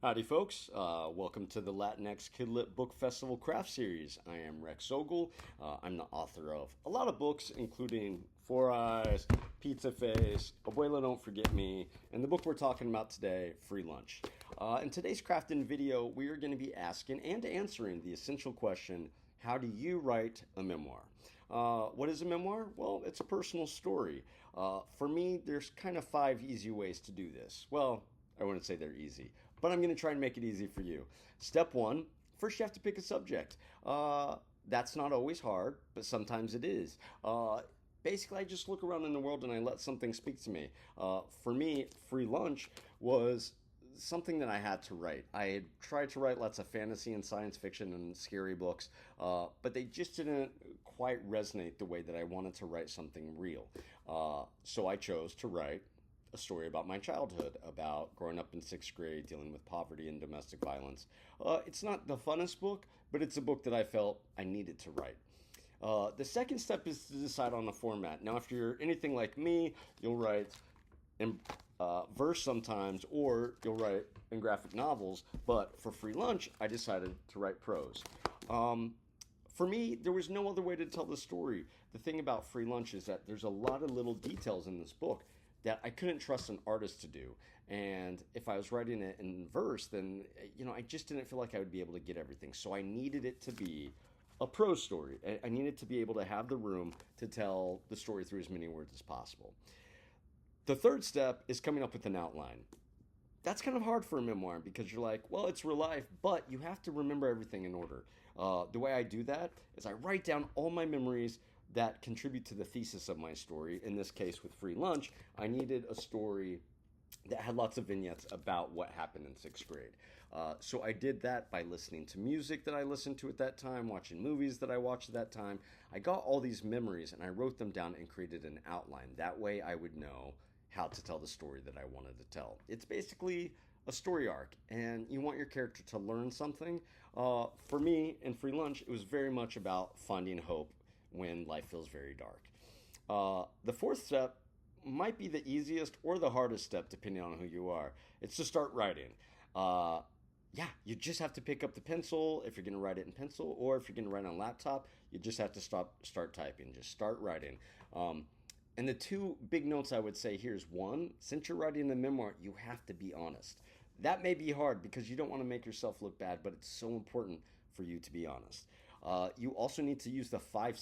Howdy, folks. Welcome to the Latinx Kidlit Book Festival Craft Series. I am Rex Ogle. I'm the author of a lot of books, including Four Eyes, Pizza Face, Abuela Don't Forget Me, and the book we're talking about today, Free Lunch. In today's crafting video, we are going to be asking and answering the essential question, how do you write a memoir? What is a memoir? Well, it's a personal story. For me, there's kind of 5 easy ways to do this. Well, I wouldn't say they're easy, but I'm going to try and make it easy for you. Step 1, first you have to pick a subject. That's not always hard, but sometimes it is. Basically, I just look around in the world and I let something speak to me. For me, Free Lunch was something that I had to write. I had tried to write lots of fantasy and science fiction and scary books, but they just didn't quite resonate the way that I wanted to write something real. So I chose to write a story about my childhood, about growing up in 6th grade, dealing with poverty and domestic violence. It's not the funnest book, but it's a book that I felt I needed to write. The second step is to decide on the format. Now, if you're anything like me, you'll write in verse sometimes, or you'll write in graphic novels. But for Free Lunch, I decided to write prose. For me, there was no other way to tell the story. The thing about Free Lunch is that there's a lot of little details in this book that I couldn't trust an artist to do. And if I was writing it in verse, then, I just didn't feel like I would be able to get everything. So I needed it to be a prose story. I needed to be able to have the room to tell the story through as many words as possible. The third step is coming up with an outline. That's kind of hard for a memoir because you're like, well, it's real life, but you have to remember everything in order. The way I do that is I write down all my memories that contribute to the thesis of my story. In this case, with Free Lunch, I needed a story that had lots of vignettes about what happened in 6th grade. So I did that by listening to music that I listened to at that time, watching movies that I watched at that time. I got all these memories and I wrote them down and created an outline. That way I would know how to tell the story that I wanted to tell. It's basically a story arc, and you want your character to learn something. For me, in Free Lunch, it was very much about finding hope when life feels very dark. The fourth step might be the easiest or the hardest step, depending on who you are. It's to start writing. You just have to pick up the pencil if you're going to write it in pencil, or if you're going to write on a laptop, you just have to start typing. Just start writing. And the 2 big notes I would say here is 1, since you're writing a memoir, you have to be honest. That may be hard because you don't want to make yourself look bad, but it's so important for you to be honest. You also need to use the 5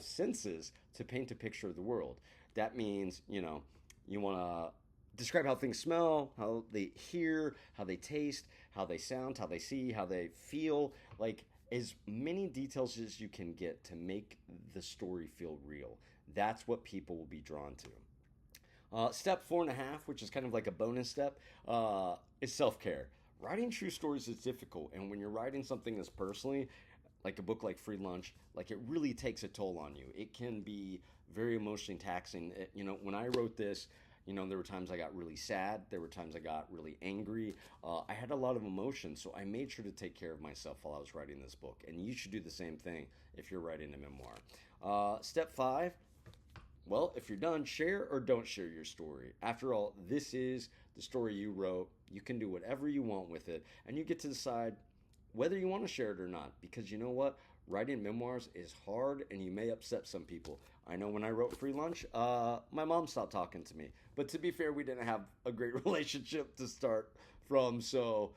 senses to paint a picture of the world. That means, you want to describe how things smell, how they hear, how they taste, how they sound, how they see, how they feel. Like, as many details as you can get to make the story feel real. That's what people will be drawn to. Step 4.5, which is kind of like a bonus step, is self-care. Writing true stories is difficult, and when you're writing something as personally, like a book like Free Lunch, like, it really takes a toll on you. It can be very emotionally taxing. When I wrote this, there were times I got really sad. There were times I got really angry. I had a lot of emotion, so I made sure to take care of myself while I was writing this book. And you should do the same thing if you're writing a memoir. Step 5, well, if you're done, share or don't share your story. After all, this is the story you wrote. You can do whatever you want with it, and you get to decide whether you want to share it or not, because you know what? Writing memoirs is hard, and you may upset some people. I know when I wrote Free Lunch, my mom stopped talking to me. But to be fair, we didn't have a great relationship to start from, so,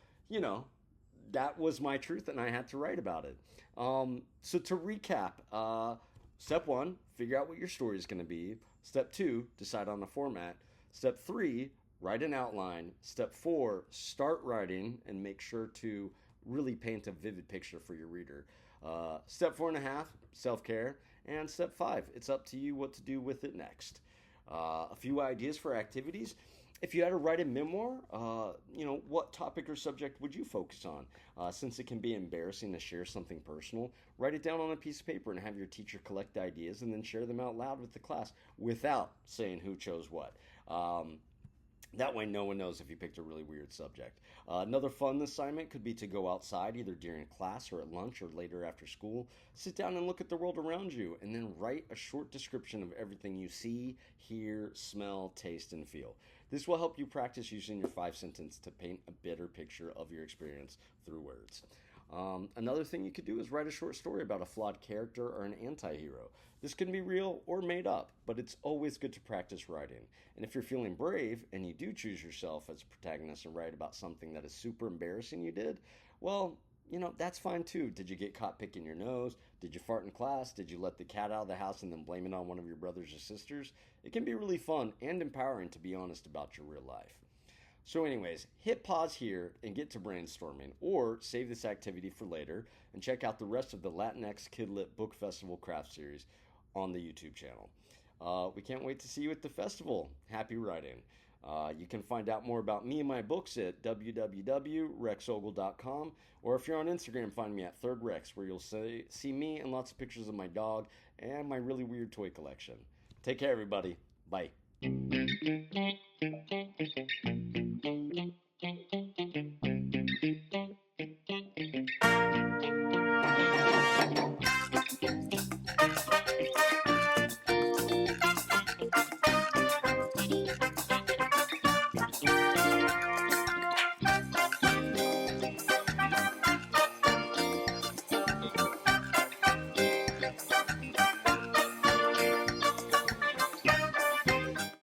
that was my truth, and I had to write about it. So to recap, step 1, figure out what your story is going to be. Step 2, decide on the format. Step 3, write an outline. Step 4, start writing and make sure to really paint a vivid picture for your reader. Step 4.5, self-care. And step 5, it's up to you what to do with it next. A few ideas for activities. If you had to write a memoir, what topic or subject would you focus on? Since it can be embarrassing to share something personal, write it down on a piece of paper and have your teacher collect ideas and then share them out loud with the class without saying who chose what. That way no one knows if you picked a really weird subject. Another fun assignment could be to go outside either during class or at lunch or later after school. Sit down and look at the world around you and then write a short description of everything you see, hear, smell, taste, and feel. This will help you practice using your 5 sentence to paint a better picture of your experience through words. Another thing you could do is write a short story about a flawed character or an anti hero. This can be real or made up, but it's always good to practice writing. And if you're feeling brave and you do choose yourself as a protagonist and write about something that is super embarrassing you did, well, that's fine too. Did you get caught picking your nose? Did you fart in class? Did you let the cat out of the house and then blame it on one of your brothers or sisters? It can be really fun and empowering to be honest about your real life. So, anyways, hit pause here and get to brainstorming, or save this activity for later and check out the rest of the Latinx Kidlit Book Festival craft series on the YouTube channel. We can't wait to see you at the festival. Happy writing. You can find out more about me and my books at www.rexogle.com, or if you're on Instagram, find me at thirdrex, where you'll see me and lots of pictures of my dog and my really weird toy collection. Take care, everybody. Bye.